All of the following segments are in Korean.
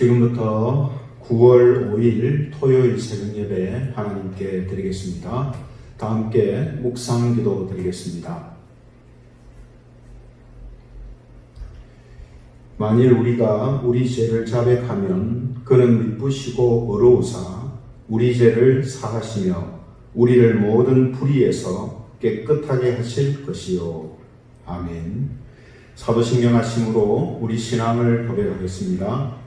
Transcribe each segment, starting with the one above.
지금부터 9월 5일 토요일 새벽 예배 하나님께 드리겠습니다. 다 함께 묵상 기도 드리겠습니다. 만일 우리가 우리 죄를 자백하면 그는 미쁘시고 의로우사 우리 죄를 사하시며 우리를 모든 불의에서 깨끗하게 하실 것이요. 아멘. 사도신경 하심으로 우리 신앙을 고백하겠습니다.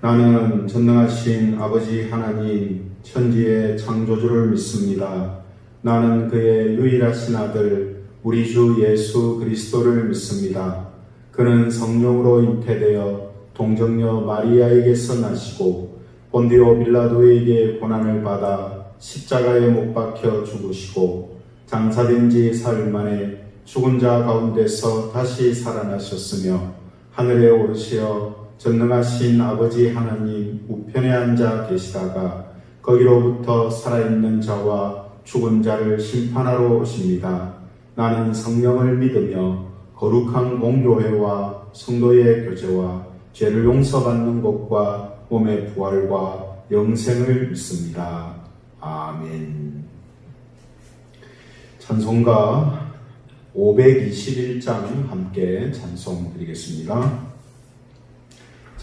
나는 전능하신 아버지 하나님 천지의 창조주를 믿습니다. 나는 그의 유일하신 아들 우리 주 예수 그리스도를 믿습니다. 그는 성령으로 잉태되어 동정녀 마리아에게서 나시고 본디오 빌라도에게 고난을 받아 십자가에 못 박혀 죽으시고 장사된 지 사흘 만에 죽은 자 가운데서 다시 살아나셨으며 하늘에 오르시어 전능하신 아버지 하나님 우편에 앉아 계시다가 거기로부터 살아있는 자와 죽은 자를 심판하러 오십니다. 나는 성령을 믿으며 거룩한 공교회와 성도의 교제와 죄를 용서받는 것과 몸의 부활과 영생을 믿습니다. 아멘. 찬송가 521장 함께 찬송 드리겠습니다.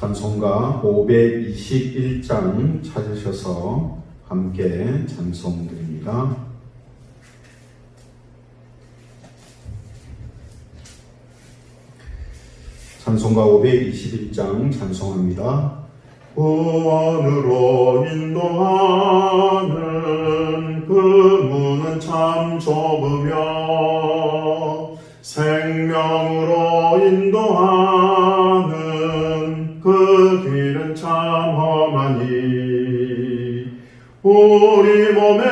찬송가 521장 찾으셔서 함께 찬송 드립니다. 찬송가 521장 찬송합니다. 구원으로 인도하는 그 문은 참 좁으며 생명으로 인도하는 그 길은 참 험하니 우리 몸에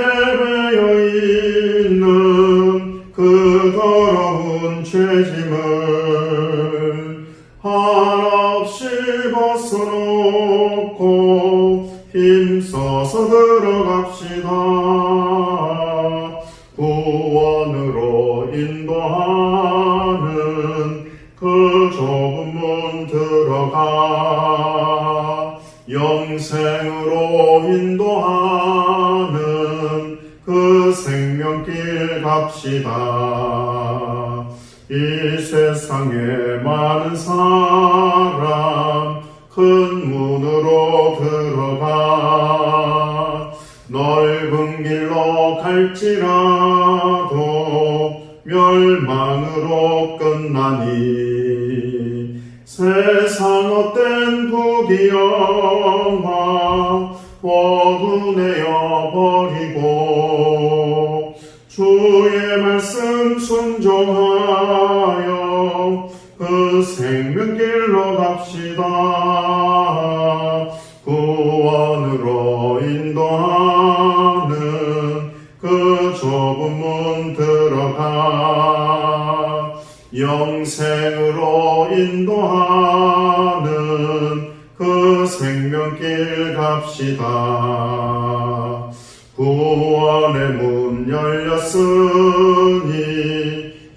배어있는 그 더러운 죄짐을 한없이 벗어놓고 힘써서 들어갑시다. 구원으로 인도하는 그 좁은 문 들어가 영생으로 인도하는 그 생명길 갑시다. 이 세상에 많은 사람 큰 문으로 들어가 넓은 길로 갈지라도 멸망으로 끝나니 세상 헛된 부귀영화 모두 내어버리고 주의 말씀 순종하여 그 생명길로 갑시다. 구원으로 인도하는 그 좁은 문 들어가 영생으로 인도하는 그 생명길 갑시다. 구원의 문 열렸으니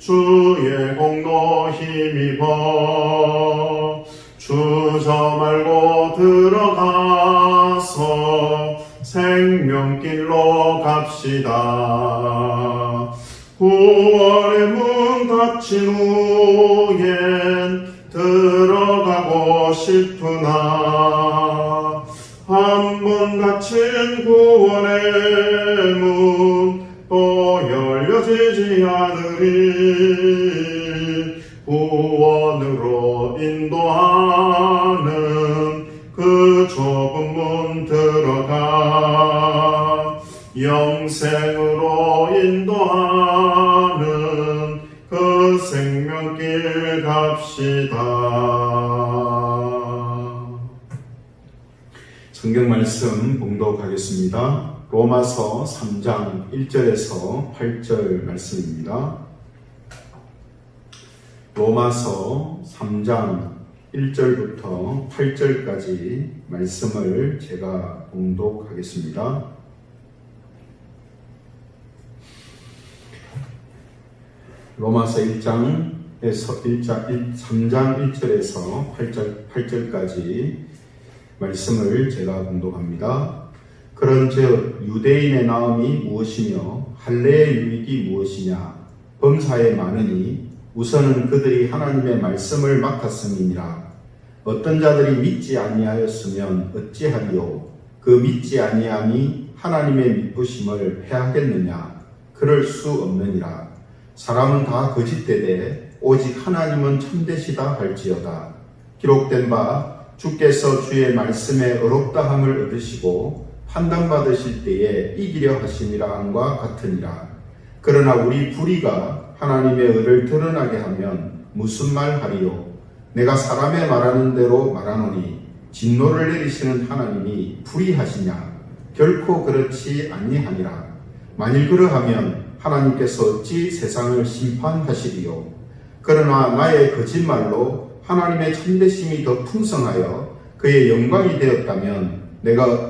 주의 공로 힘입어 주저 말고 들어가서 생명길로 갑시다. 구원의 문 닫힌 후엔 들어가고 싶으나 한 번 닫힌 구원의 문 또 열려지지 않으리. 구원으로 인도하는 그 좁은 문 들어가 영생으로 인도하는 그 생명길 갑시다. 성경 말씀 봉독하겠습니다. 로마서 3장 1절에서 8절 말씀입니다. 로마서 3장 1절부터 8절까지 말씀을 제가 봉독하겠습니다. 로마서 3장 1절에서 8절까지 말씀을 제가 공독합니다. 그런즉 유대인의 나음이 무엇이며 할례의 유익이 무엇이냐? 범사에 많으니 우선은 그들이 하나님의 말씀을 맡았음이니라. 어떤 자들이 믿지 아니하였으면 어찌하리요? 그 믿지 아니함이 하나님의 미쁘심을 해하겠느냐? 그럴 수 없느니라. 사람은 다 거짓되되 오직 하나님은 참되시다 할지어다. 기록된 바 주께서 주의 말씀에 의롭다함을 얻으시고 판단받으실 때에 이기려 하심이라 함과 같으니라. 그러나 우리 불의가 하나님의 의를 드러나게 하면 무슨 말 하리요? 내가 사람의 말하는 대로 말하노니 진노를 내리시는 하나님이 불의하시냐? 결코 그렇지 아니하니라. 만일 그러하면 하나님께서 어찌 세상을 심판하시리요? 그러나 나의 거짓말로 하나님의 참되심이 더 풍성하여 그의 영광이 되었다면 내가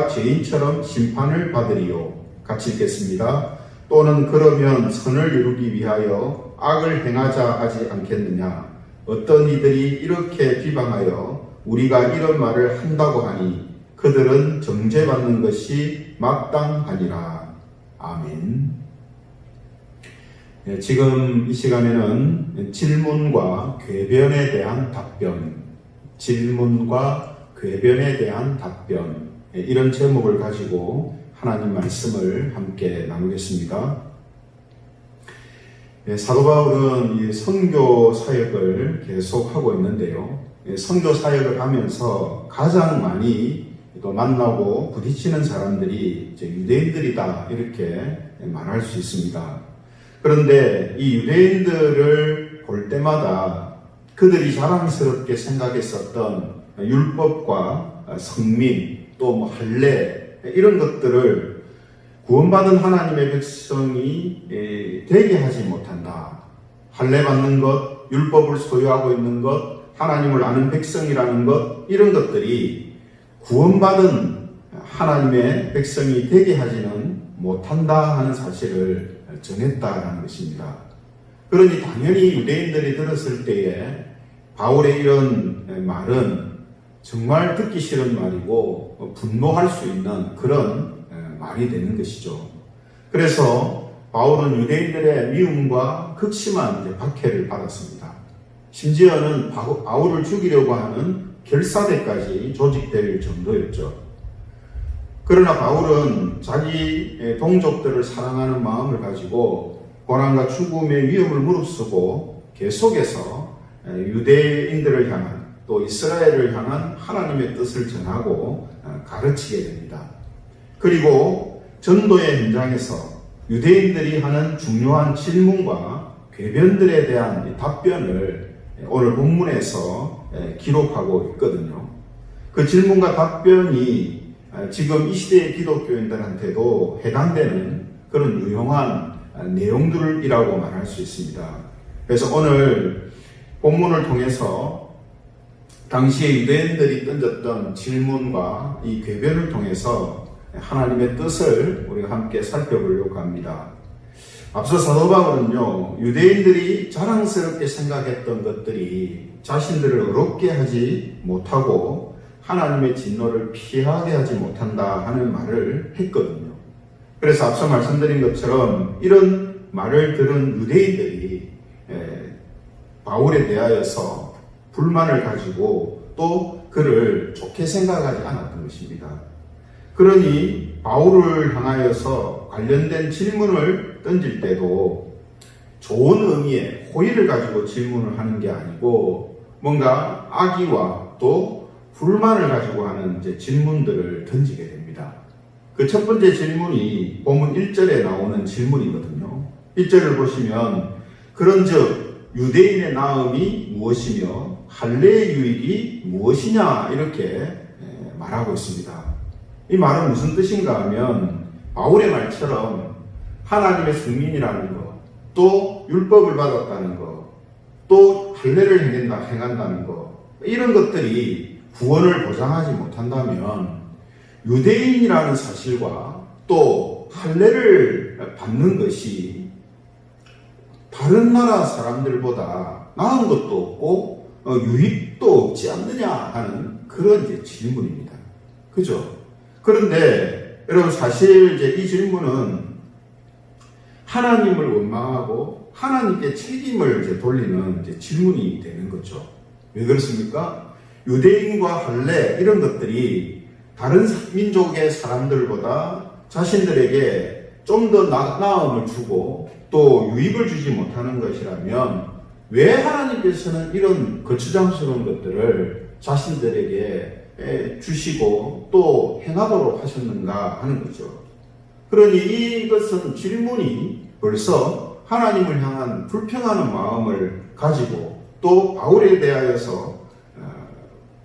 죄인처럼 심판을 받으리요? 같이 읽겠습니다. 또는 그러면 선을 이루기 위하여 악을 행하자 하지 않겠느냐? 어떤 이들이 이렇게 비방하여 우리가 이런 말을 한다고 하니 그들은 정죄받는 것이 마땅하니라. 아멘. 지금 이 시간에는 질문과 궤변에 대한 답변, 이런 제목을 가지고 하나님 말씀을 함께 나누겠습니다. 사도 바울은 이 선교 사역을 계속하고 있는데요. 선교 사역을 하면서 가장 많이 또 만나고 부딪히는 사람들이 이제 유대인들이다, 이렇게 말할 수 있습니다. 그런데 이 유대인들을 볼 때마다 그들이 자랑스럽게 생각했었던 율법과 성민, 또 할례, 이런 것들을 구원받은 하나님의 백성이 되게 하지 못한다. 할례 받는 것, 율법을 소유하고 있는 것, 하나님을 아는 백성이라는 것, 이런 것들이 구원받은 하나님의 백성이 되게 하지는 못한다 하는 사실을 전했다라는 것입니다. 그러니 당연히 유대인들이 들었을 때에 바울의 이런 말은 정말 듣기 싫은 말이고 분노할 수 있는 그런 말이 되는 것이죠. 그래서 바울은 유대인들의 미움과 극심한 박해를 받았습니다. 심지어는 바울을 죽이려고 하는 결사대까지 조직될 정도였죠. 그러나 바울은 자기 동족들을 사랑하는 마음을 가지고 고난과 죽음의 위험을 무릅쓰고 계속해서 유대인들을 향한, 또 이스라엘을 향한 하나님의 뜻을 전하고 가르치게 됩니다. 그리고 전도의 현장에서 유대인들이 하는 중요한 질문과 궤변들에 대한 답변을 오늘 본문에서 기록하고 있거든요. 그 질문과 답변이 지금 이 시대의 기독교인들한테도 해당되는 그런 유용한 내용들이라고 말할 수 있습니다. 그래서 오늘 본문을 통해서 당시의 유대인들이 던졌던 질문과 이 궤변을 통해서 하나님의 뜻을 우리가 함께 살펴보려고 합니다. 앞서 사도 바울은요, 유대인들이 자랑스럽게 생각했던 것들이 자신들을 어렵게 하지 못하고 하나님의 진노를 피하게 하지 못한다 하는 말을 했거든요. 그래서 앞서 말씀드린 것처럼 이런 말을 들은 유대인들이 바울에 대하여서 불만을 가지고 또 그를 좋게 생각하지 않았던 것입니다. 그러니 바울을 향하여서 관련된 질문을 던질 때도 좋은 의미의 호의를 가지고 질문을 하는 게 아니고 뭔가 악의와 또 불만을 가지고 하는 질문들을 던지게 됩니다. 그 첫 번째 질문이 본문 1절에 나오는 질문이거든요. 1절을 보시면 그런즉 유대인의 나음이 무엇이며 할례의 유익이 무엇이냐, 이렇게 말하고 있습니다. 이 말은 무슨 뜻인가 하면 바울의 말처럼 하나님의 승민이라는 것, 또 율법을 받았다는 것, 또 할례를 행한다는 것, 이런 것들이 구원을 보장하지 못한다면 유대인이라는 사실과 또 할례를 받는 것이 다른 나라 사람들보다 나은 것도 없고 유익도 없지 않느냐 하는 그런 이제 질문입니다. 그죠? 그런데 여러분 사실 이제 이 질문은 하나님을 원망하고 하나님께 책임을 이제 돌리는 이제 질문이 되는 거죠. 왜 그렇습니까? 유대인과 할례 이런 것들이 다른 민족의 사람들보다 자신들에게 좀 더 나음을 주고 또 유익을 주지 못하는 것이라면 왜 하나님께서는 이런 거추장스러운 것들을 자신들에게 주시고 또 행하도록 하셨는가 하는 거죠. 그러니 이것은 질문이 벌써 하나님을 향한 불평하는 마음을 가지고 또 바울에 대하여서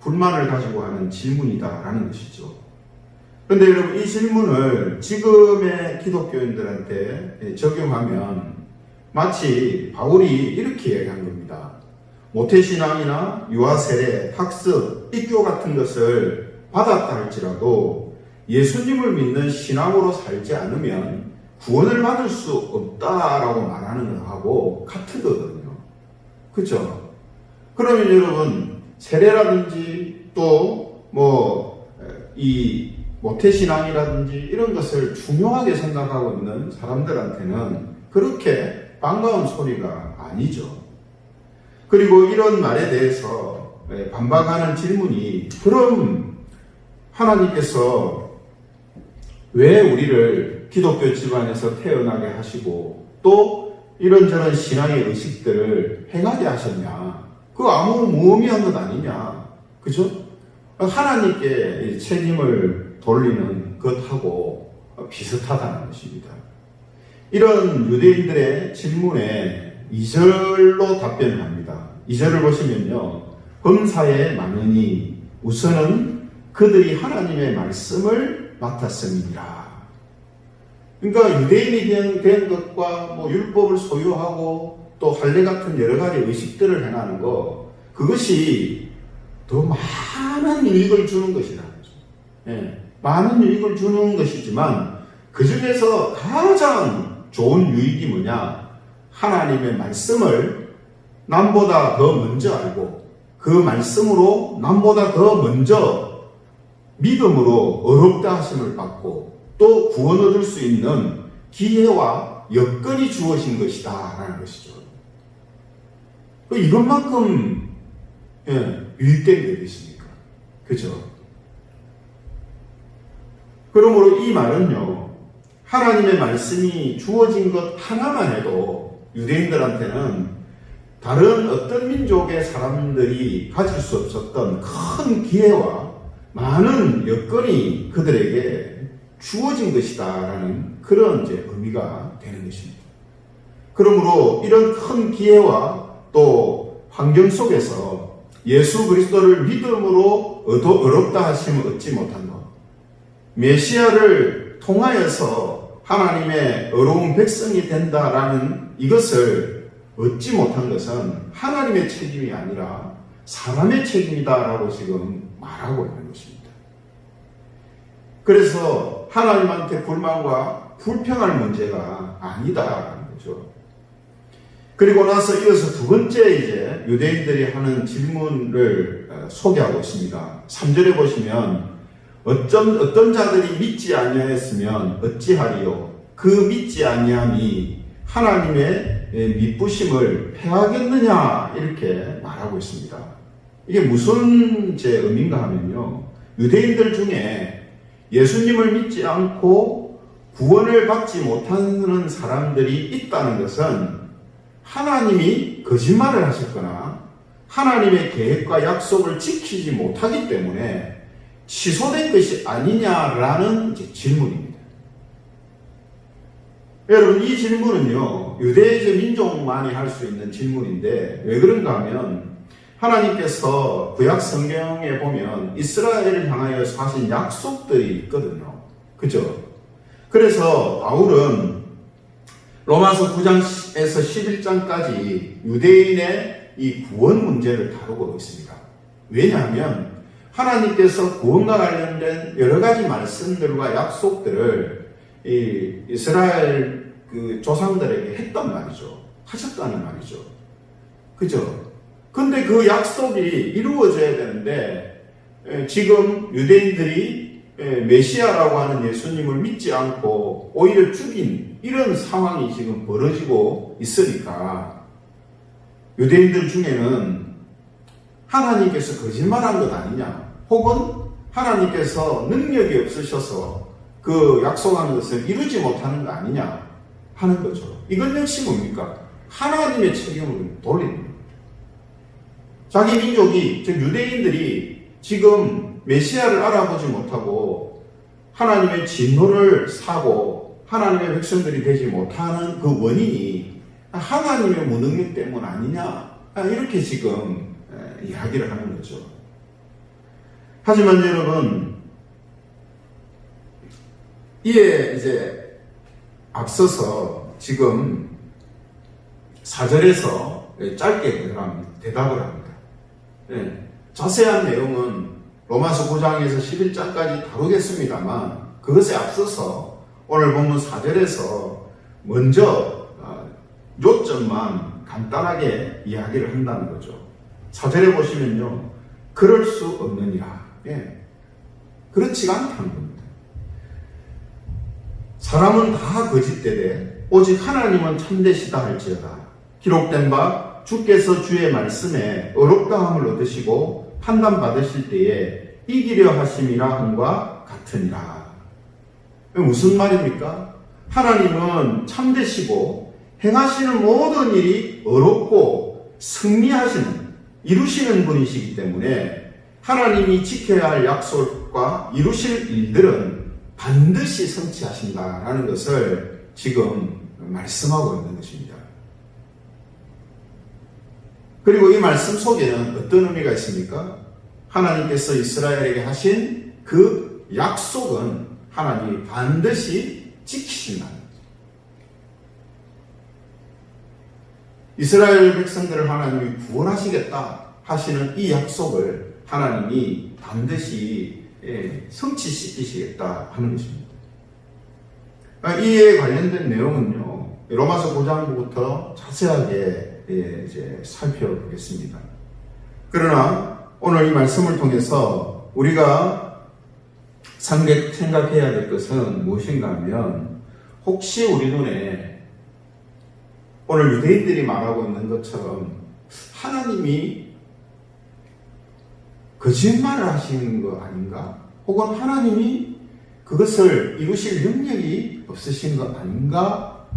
불만을 가지고 하는 질문이다라는 것이죠. 그런데 여러분 이 질문을 지금의 기독교인들한테 적용하면 마치 바울이 이렇게 얘기한 겁니다. 모태신앙이나 유아세례, 학습, 입교 같은 것을 받았다 할지라도 예수님을 믿는 신앙으로 살지 않으면 구원을 받을 수 없다라고 말하는 것하고 같은 거거든요. 그렇죠? 그러면 여러분 세례라든지 또 이 모태신앙이라든지 이런 것을 중요하게 생각하고 있는 사람들한테는 그렇게 반가운 소리가 아니죠. 그리고 이런 말에 대해서 반박하는 질문이 그럼 하나님께서 왜 우리를 기독교 집안에서 태어나게 하시고 또 이런저런 신앙의 의식들을 행하게 하셨냐? 그거 아무 무의미한 것 아니냐? 그죠? 하나님께 책임을 돌리는 것하고 비슷하다는 것입니다. 이런 유대인들의 질문에 2절로 답변을 합니다. 2절을 보시면요. 범사에 많으니 우선은 그들이 하나님의 말씀을 맡았음이니라. 그러니까 유대인이 된 것과 율법을 소유하고 또 할례 같은 여러 가지 의식들을 행하는 것, 그것이 더 많은 유익을 주는 것이라는 거죠. 예, 많은 유익을 주는 것이지만 그 중에서 가장 좋은 유익이 뭐냐? 하나님의 말씀을 남보다 더 먼저 알고 그 말씀으로 남보다 더 먼저 믿음으로 어렵다 하심을 받고 또 구원 얻을 수 있는 기회와 여건이 주어진 것이다 라는 것이죠. 이것만큼 유익된 게 어딨습니까? 그죠? 그러므로 이 말은요, 하나님의 말씀이 주어진 것 하나만 해도 유대인들한테는 다른 어떤 민족의 사람들이 가질 수 없었던 큰 기회와 많은 여건이 그들에게 주어진 것이다라는 그런 이제 의미가 되는 것입니다. 그러므로 이런 큰 기회와 또 환경 속에서 예수 그리스도를 믿음으로 어렵다 하심을 얻지 못한 것, 메시아를 통하여서 하나님의 어려운 백성이 된다라는 이것을 얻지 못한 것은 하나님의 책임이 아니라 사람의 책임이다라고 지금 말하고 있는 것입니다. 그래서 하나님한테 불만과 불평할 문제가 아니다라는 거죠. 그리고 나서 이어서 두 번째 이제 유대인들이 하는 질문을 소개하고 있습니다. 3절에 보시면 어떤 자들이 믿지 아니하였으면 어찌하리요? 그 믿지 아니함이 하나님의 미쁘심을 패하겠느냐? 이렇게 말하고 있습니다. 이게 무슨 제 의미인가 하면요. 유대인들 중에 예수님을 믿지 않고 구원을 받지 못하는 사람들이 있다는 것은 하나님이 거짓말을 하셨거나 하나님의 계획과 약속을 지키지 못하기 때문에 취소된 것이 아니냐라는 질문입니다. 여러분 이 질문은요 유대의 민족만이 할 수 있는 질문인데 왜 그런가 하면 하나님께서 구약 성경에 보면 이스라엘을 향하여 하신 약속들이 있거든요. 그죠? 그래서 바울은 로마서 9장에서 11장까지 유대인의 이 구원 문제를 다루고 있습니다. 왜냐하면 하나님께서 구원과 관련된 여러 가지 말씀들과 약속들을 이스라엘 그 조상들에게 했단 말이죠. 하셨다는 말이죠. 그죠? 근데 그 약속이 이루어져야 되는데 지금 유대인들이 메시아라고 하는 예수님을 믿지 않고 오히려 죽인 이런 상황이 지금 벌어지고 있으니까 유대인들 중에는 하나님께서 거짓말한 것 아니냐, 혹은 하나님께서 능력이 없으셔서 그 약속한 것을 이루지 못하는 거 아니냐 하는 거죠. 이건 역시 뭡니까? 하나님의 책임을 돌리는 겁니다. 자기 민족이, 즉 유대인들이 지금 메시아를 알아보지 못하고 하나님의 진노를 사고 하나님의 백성들이 되지 못하는 그 원인이 하나님의 무능력 때문 아니냐, 이렇게 지금 이야기를 하는 거죠. 하지만 여러분, 이에 이제 앞서서 지금 4절에서 짧게 대답을 합니다. 자세한 내용은 로마서 9장에서 11장까지 다루겠습니다만, 그것에 앞서서 오늘 본문 4절에서 먼저 요점만 간단하게 이야기를 한다는 거죠. 4절에 보시면요, 그럴 수 없느니라. 그렇지가 않다는 겁니다. 사람은 다 거짓되되 오직 하나님은 참되시다 할지어다. 기록된 바 주께서 주의 말씀에 어렵다함을 얻으시고 판단받으실 때에 이기려 하심이라 함과 같으니라. 무슨 말입니까? 하나님은 참되시고 행하시는 모든 일이 어렵고 승리하시는, 이루시는 분이시기 때문에 하나님이 지켜야 할 약속과 이루실 일들은 반드시 성취하신다라는 것을 지금 말씀하고 있는 것입니다. 그리고 이 말씀 속에는 어떤 의미가 있습니까? 하나님께서 이스라엘에게 하신 그 약속은 하나님이 반드시 지키신다는 거죠. 이스라엘 백성들을 하나님이 구원하시겠다 하시는 이 약속을 하나님이 반드시 성취시키시겠다 하는 것입니다. 이에 관련된 내용은요, 로마서 9장부터 자세하게 이제 살펴보겠습니다. 그러나 오늘 이 말씀을 통해서 우리가 생각해야 될 것은 무엇인가 하면, 혹시 우리 눈에 오늘 유대인들이 말하고 있는 것처럼 하나님이 거짓말을 하시는 거 아닌가? 혹은 하나님이 그것을 이루실 능력이 없으신 거 아닌가?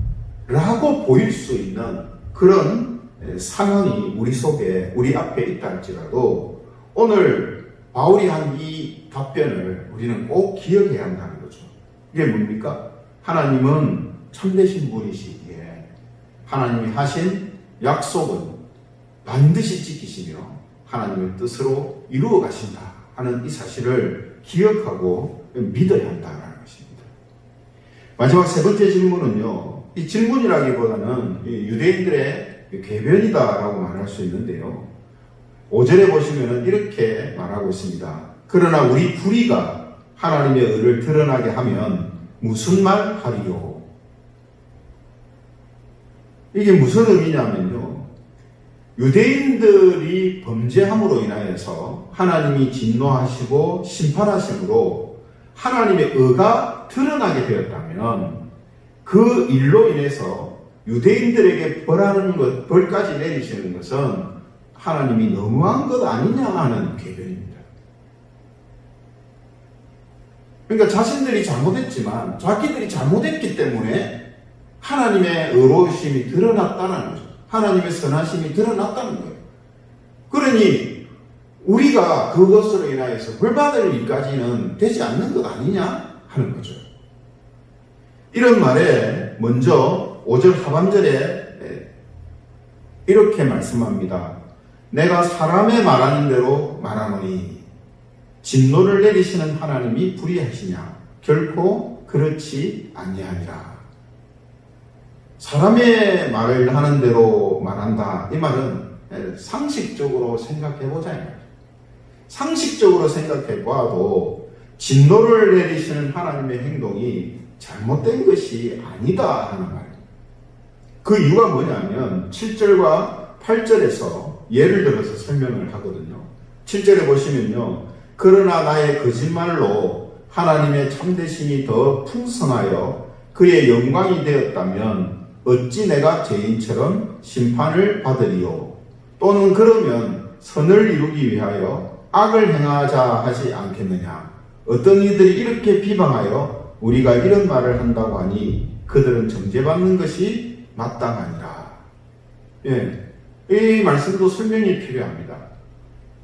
라고 보일 수 있는 그런 상황이 우리 속에, 우리 앞에 있다 할지라도 오늘 바울이 한 이 답변을 우리는 꼭 기억해야 한다는 거죠. 이게 뭡니까? 하나님은 참되신 분이시기에 하나님이 하신 약속은 반드시 지키시며 하나님의 뜻으로 이루어 가신다 하는 이 사실을 기억하고 믿어야 한다는 것입니다. 마지막 세 번째 질문은요, 이 질문이라기보다는 유대인들의 궤변이다라고 말할 수 있는데요, 5절에 보시면 이렇게 말하고 있습니다. 그러나 우리 불의가 하나님의 의를 드러나게 하면 무슨 말 하리요? 이게 무슨 의미냐면요, 유대인들이 범죄함으로 인하여서 하나님이 진노하시고 심판하심으로 하나님의 의가 드러나게 되었다면 그 일로 인해서 유대인들에게 벌까지 내리시는 것은 하나님이 너무한 것 아니냐 하는 궤변입니다. 그러니까 자신들이 잘못했지만 자기들이 잘못했기 때문에 하나님의 의로우심이 드러났다는 거죠. 하나님의 선하심이 드러났다는 거예요. 그러니 우리가 그것으로 인하여서 벌받을 일까지는 되지 않는 것 아니냐 하는 거죠. 이런 말에 먼저 5절 하반절에 이렇게 말씀합니다. 내가 사람의 말하는 대로 말하노니 진노를 내리시는 하나님이 불의하시냐? 결코 그렇지 아니하니라. 사람의 말을 하는 대로 말한다. 이 말은 상식적으로 생각해보자. 상식적으로 생각해봐도 진노를 내리시는 하나님의 행동이 잘못된 것이 아니다 하는 말이에요. 그 이유가 뭐냐면 7절과 8절에서 예를 들어서 설명을 하거든요. 7절에 보시면요. 그러나 나의 거짓말로 하나님의 참되심이 더 풍성하여 그의 영광이 되었다면 어찌 내가 죄인처럼 심판을 받으리요. 또는 그러면 선을 이루기 위하여 악을 행하자 하지 않겠느냐. 어떤 이들이 이렇게 비방하여 우리가 이런 말을 한다고 하니 그들은 정죄받는 것이 마땅하니라. 예, 이 말씀도 설명이 필요합니다.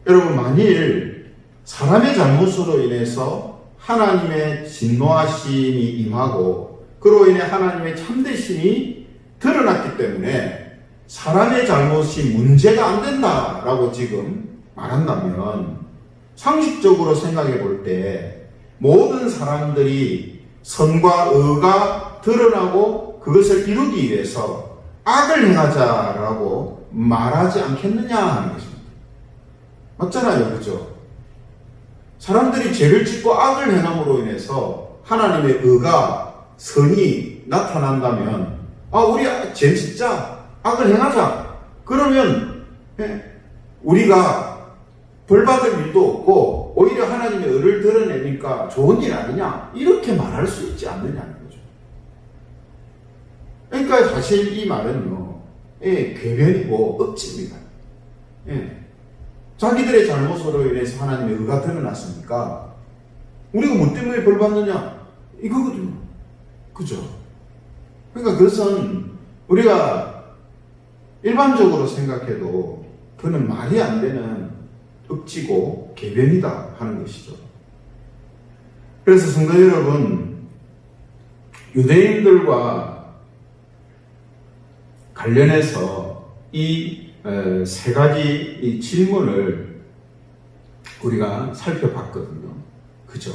여러분, 만일 사람의 잘못으로 인해서 하나님의 진노하심이 임하고 그로 인해 하나님의 참되심이 드러났기 때문에 사람의 잘못이 문제가 안 된다라고 지금 말한다면, 상식적으로 생각해 볼 때 모든 사람들이 선과 의가 드러나고 그것을 이루기 위해서 악을 행하자라고 말하지 않겠느냐 하는 것입니다. 맞잖아요, 그렇죠? 사람들이 죄를 짓고 악을 행함으로 인해서 하나님의 의가, 선이 나타난다면, 우리 죄 짓자, 악을 행하자. 그러면 우리가 벌 받을 일도 없고 오히려 하나님의 의를 드러내니까 좋은 일 아니냐, 이렇게 말할 수 있지 않느냐는 거죠. 그러니까 사실 이 말은요, 궤변이고 억지입니다. 자기들의 잘못으로 인해서 하나님의 의가 드러났으니까 우리가 뭐 때문에 벌 받느냐, 이거거든요. 그죠? 그러니까 그것은 우리가 일반적으로 생각해도 그는 말이 안 되는 억지고 궤변이다 하는 것이죠. 그래서 성도 여러분, 유대인들과 관련해서 이 세 가지 이 질문을 우리가 살펴봤거든요. 그죠?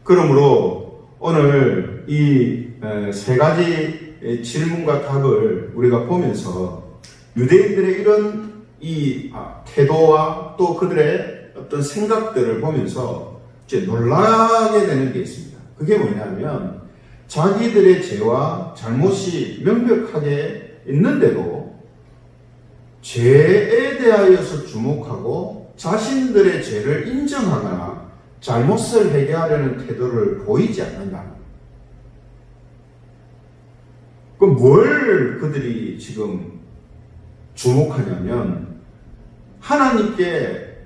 그러므로 오늘 이 세 가지 질문과 답을 우리가 보면서 유대인들의 이런 이 태도와 또 그들의 어떤 생각들을 보면서 이제 놀라게 되는 게 있습니다. 그게 뭐냐면, 자기들의 죄와 잘못이 명백하게 있는데도 죄에 대하여서 주목하고 자신들의 죄를 인정하거나 잘못을 회개하려는 태도를 보이지 않는다. 그럼 뭘 그들이 지금 주목하냐면, 하나님께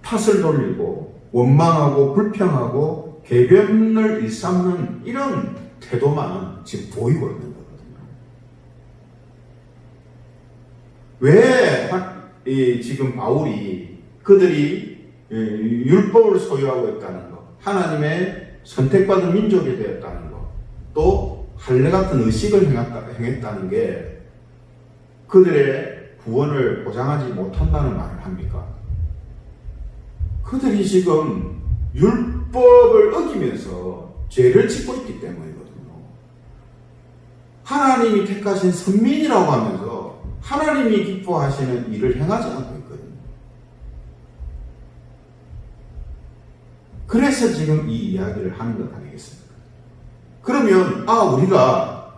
탓을 돌리고 원망하고 불평하고 궤변을 일삼는 이런 태도만 지금 보이고 있는 거거든요. 왜 지금 바울이 그들이 율법을 소유하고 있다는 것, 하나님의 선택받은 민족이 되었다는 것, 또 할례 같은 의식을 행했다는 게 그들의 구원을 보장하지 못한다는 말을 합니까? 그들이 지금 율법을 어기면서 죄를 짓고 있기 때문이거든요. 하나님이 택하신 선민이라고 하면서 하나님이 기뻐하시는 일을 행하지 않고 있거든요. 그래서 지금 이 이야기를 하는 것 아니겠습니까? 그러면 우리가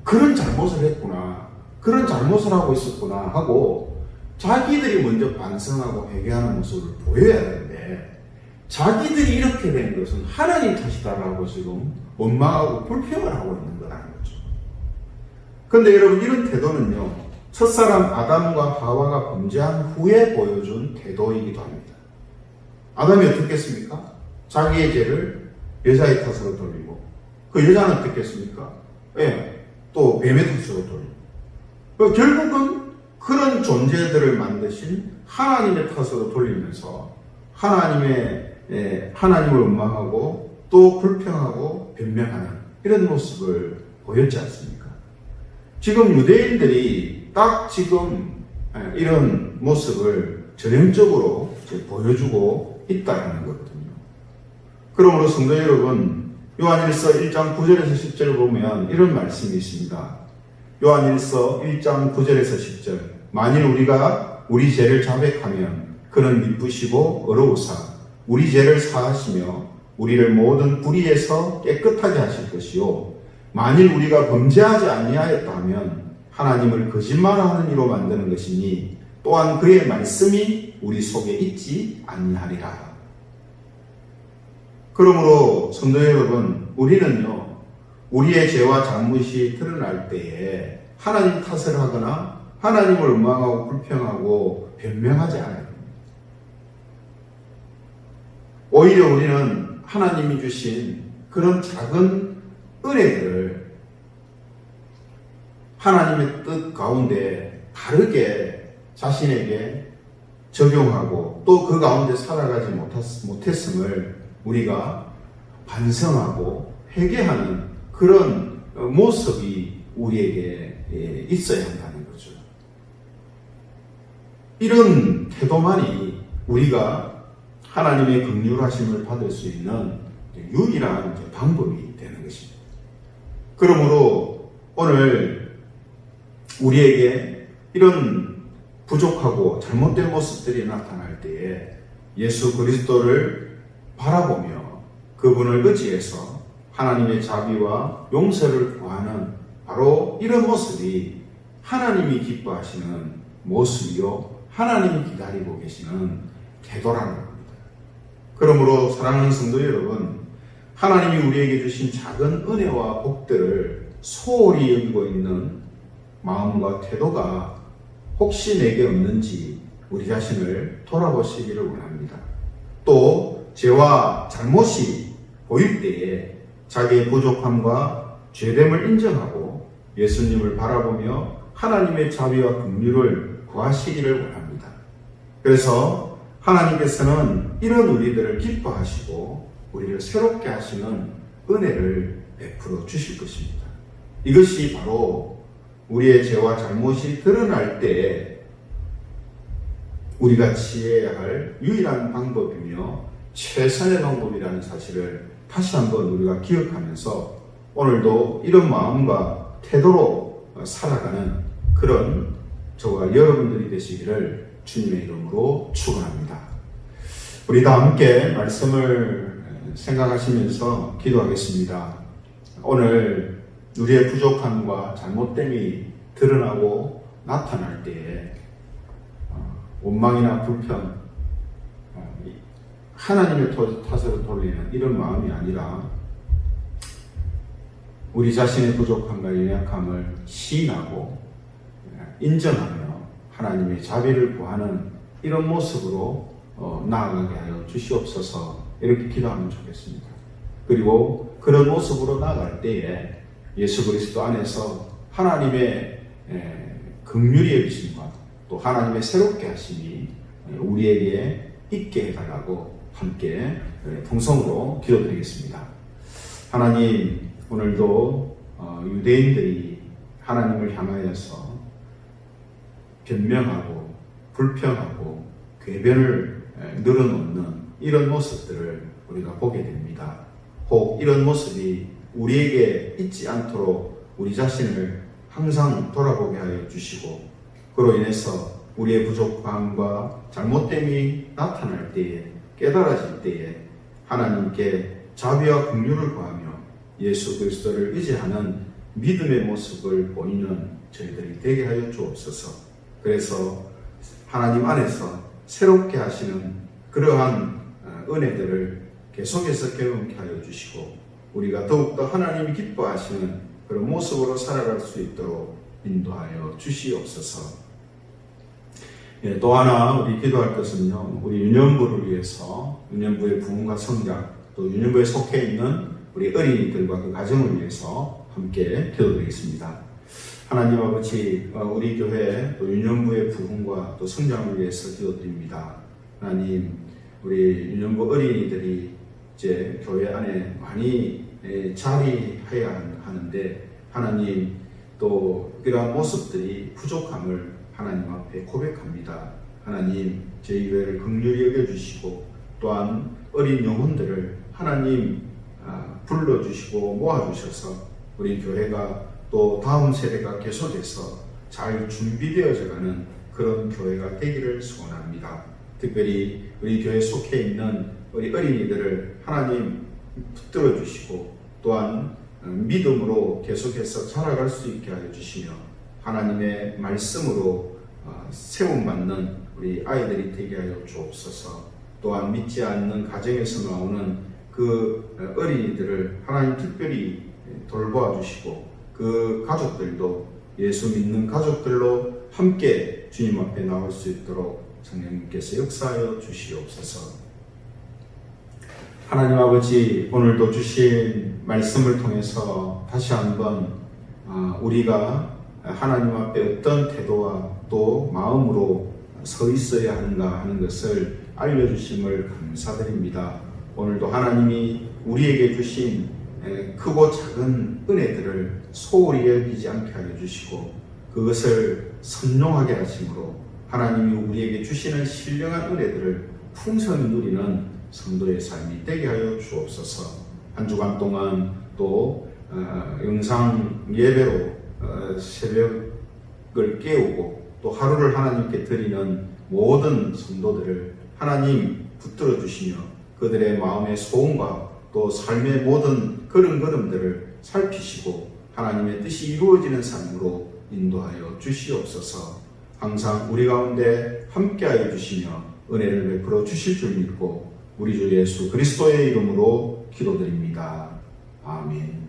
그런 잘못을 했구나, 그런 잘못을 하고 있었구나 하고 자기들이 먼저 반성하고 회개하는 모습을 보여야 되는데, 자기들이 이렇게 된 것은 하나님 탓이다라고 지금 원망하고 불평을 하고 있는 거라는 거죠. 그런데 여러분, 이런 태도는요, 첫사람 아담과 하와가 범죄한 후에 보여준 태도이기도 합니다. 아담이 어떻게 했습니까? 자기의 죄를 여자의 탓으로 돌리고, 그 여자는 어떻게 했습니까? 또 뱀의 탓으로 돌리고, 결국은 그런 존재들을 만드신 하나님의 탓으로 돌리면서 하나님을 원망하고 또 불평하고 변명하는 이런 모습을 보였지 않습니까? 지금 유대인들이 딱 지금 이런 모습을 전형적으로 보여주고 있다는 거거든요. 그러므로 성도 여러분, 요한일서 1장 9절에서 10절을 보면 이런 말씀이 있습니다. 요한일서 1장 9절에서 10절. 만일 우리가 우리 죄를 자백하면 그는 미쁘시고 어로우사 우리 죄를 사하시며 우리를 모든 불의에서 깨끗하게 하실 것이요, 만일 우리가 범죄하지 아니하였다 하면 하나님을 거짓말하는 이로 만드는 것이니 또한 그의 말씀이 우리 속에 있지 아니하리라. 그러므로 성도 여러분, 우리는요, 우리의 죄와 잘못이 드러날 때에 하나님 탓을 하거나 하나님을 원망하고 불평하고 변명하지 않아야 됩니다. 오히려 우리는 하나님이 주신 그런 작은 은혜들을 하나님의 뜻 가운데 바르게 자신에게 적용하고 또 그 가운데 살아가지 못했음을 우리가 반성하고 회개하는 그런 모습이 우리에게 있어야 한다는 거죠. 이런 태도만이 우리가 하나님의 긍휼하심을 받을 수 있는 유일한 방법이 되는 것입니다. 그러므로 오늘 우리에게 이런 부족하고 잘못된 모습들이 나타날 때에 예수 그리스도를 바라보며 그분을 의지해서 하나님의 자비와 용서를 구하는 바로 이런 모습이 하나님이 기뻐하시는 모습이요, 하나님이 기다리고 계시는 태도라는 겁니다. 그러므로 사랑하는 성도 여러분, 하나님이 우리에게 주신 작은 은혜와 복들을 소홀히 여기고 있는 마음과 태도가 혹시 내게 없는지 우리 자신을 돌아보시기를 원합니다. 또 죄와 잘못이 보일 때에 자기의 부족함과 죄됨을 인정하고 예수님을 바라보며 하나님의 자비와 긍휼을 구하시기를 원합니다. 그래서 하나님께서는 이런 우리들을 기뻐하시고 우리를 새롭게 하시는 은혜를 베풀어 주실 것입니다. 이것이 바로 우리의 죄와 잘못이 드러날 때 우리가 취해야 할 유일한 방법이며 최선의 방법이라는 사실을 다시 한번 우리가 기억하면서 오늘도 이런 마음과 태도로 살아가는 그런 저와 여러분들이 되시기를 주님의 이름으로 축원합니다. 우리 다 함께 말씀을 생각하시면서 기도하겠습니다. 오늘 우리의 부족함과 잘못됨이 드러나고 나타날 때에 원망이나 불평, 하나님의 탓으로 돌리는 이런 마음이 아니라 우리 자신의 부족함과 연약함을 시인하고 인정하며 하나님의 자비를 구하는 이런 모습으로 나아가게 하여 주시옵소서. 이렇게 기도하면 좋겠습니다. 그리고 그런 모습으로 나아갈 때에 예수 그리스도 안에서 하나님의 긍휼히 여기심과 또 하나님의 새롭게 하심이 우리에게 있게 해달라고 함께 통성으로 기도드리겠습니다. 하나님, 오늘도 유대인들이 하나님을 향하여서 변명하고 불평하고 궤변을 늘어놓는 이런 모습들을 우리가 보게 됩니다. 혹 이런 모습이 우리에게 있지 않도록 우리 자신을 항상 돌아보게 하여 주시고 그로 인해서 우리의 부족함과 잘못됨이 나타날 때에 깨달아질 때에 하나님께 자비와 긍휼을 구하며 예수 그리스도를 의지하는 믿음의 모습을 보이는 저희들이 되게 하여 주옵소서. 그래서 하나님 안에서 새롭게 하시는 그러한 은혜들을 계속해서 경험케 하여 주시고 우리가 더욱더 하나님이 기뻐하시는 그런 모습으로 살아갈 수 있도록 인도하여 주시옵소서. 또 하나 우리 기도할 것은요, 우리 유년부를 위해서 유년부의 부흥과 성장, 또 유년부에 속해 있는 우리 어린이들과 그 가정을 위해서 함께 기도드리겠습니다. 하나님 아버지, 우리 교회 또 유년부의 부흥과 또 성장을 위해서 기도드립니다. 하나님, 우리 유년부 어린이들이 이제 교회 안에 많이 자리해야 하는데 하나님 또 이러한 모습들이 부족함을 하나님 앞에 고백합니다. 하나님, 저희 교회를 긍휼히 여겨주시고 또한 어린 영혼들을 하나님 불러주시고 모아주셔서 우리 교회가 또 다음 세대가 계속해서 잘 준비되어져가는 그런 교회가 되기를 소원합니다. 특별히 우리 교회에 속해 있는 우리 어린이들을 하나님 붙들어 주시고 또한 믿음으로 계속해서 자라갈 수 있게 하여 주시며 하나님의 말씀으로 세움받는 우리 아이들이 되게 하여 주옵소서. 또한 믿지 않는 가정에서 나오는 그 어린이들을 하나님 특별히 돌보아 주시고 그 가족들도 예수 믿는 가족들로 함께 주님 앞에 나올 수 있도록 성령님께서 역사하여 주시옵소서. 하나님 아버지, 오늘도 주신 말씀을 통해서 다시 한번 우리가 하나님 앞에 어떤 태도와 또 마음으로 서 있어야 하는가 하는 것을 알려주심을 감사드립니다. 오늘도 하나님이 우리에게 주신 크고 작은 은혜들을 소홀히 여기지 않게 하여 주시고 그것을 선용하게 하심으로 하나님이 우리에게 주시는 신령한 은혜들을 풍성히 누리는 성도의 삶이 되게 하여 주옵소서. 한 주간 동안 또 영상 예배로 새벽을 깨우고 또 하루를 하나님께 드리는 모든 성도들을 하나님 붙들어 주시며 그들의 마음의 소원과 또 삶의 모든 걸음걸음들을 살피시고 하나님의 뜻이 이루어지는 삶으로 인도하여 주시옵소서. 항상 우리 가운데 함께하여 주시며 은혜를 베풀어 주실 줄 믿고 우리 주 예수 그리스도의 이름으로 기도드립니다. 아멘.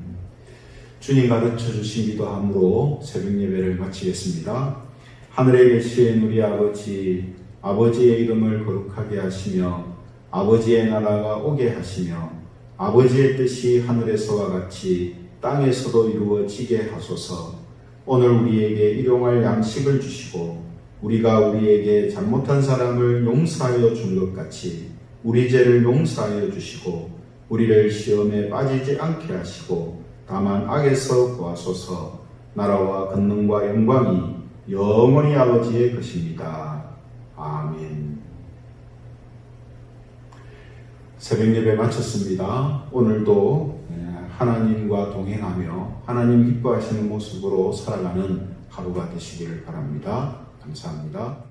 주님 가르쳐 주신 기도함으로 새벽 예배를 마치겠습니다. 하늘에 계신 우리 아버지, 아버지의 이름을 거룩하게 하시며 아버지의 나라가 오게 하시며 아버지의 뜻이 하늘에서와 같이 땅에서도 이루어지게 하소서. 오늘 우리에게 일용할 양식을 주시고 우리가 우리에게 잘못한 사람을 용서하여 준 것 같이 우리 죄를 용서하여 주시고 우리를 시험에 빠지지 않게 하시고 다만 악에서 구하소서. 나라와 권능과 영광이 영원히 아버지의 것입니다. 아멘. 새벽 예배 마쳤습니다. 오늘도 하나님과 동행하며 하나님 기뻐하시는 모습으로 살아가는 하루가 되시기를 바랍니다. 감사합니다.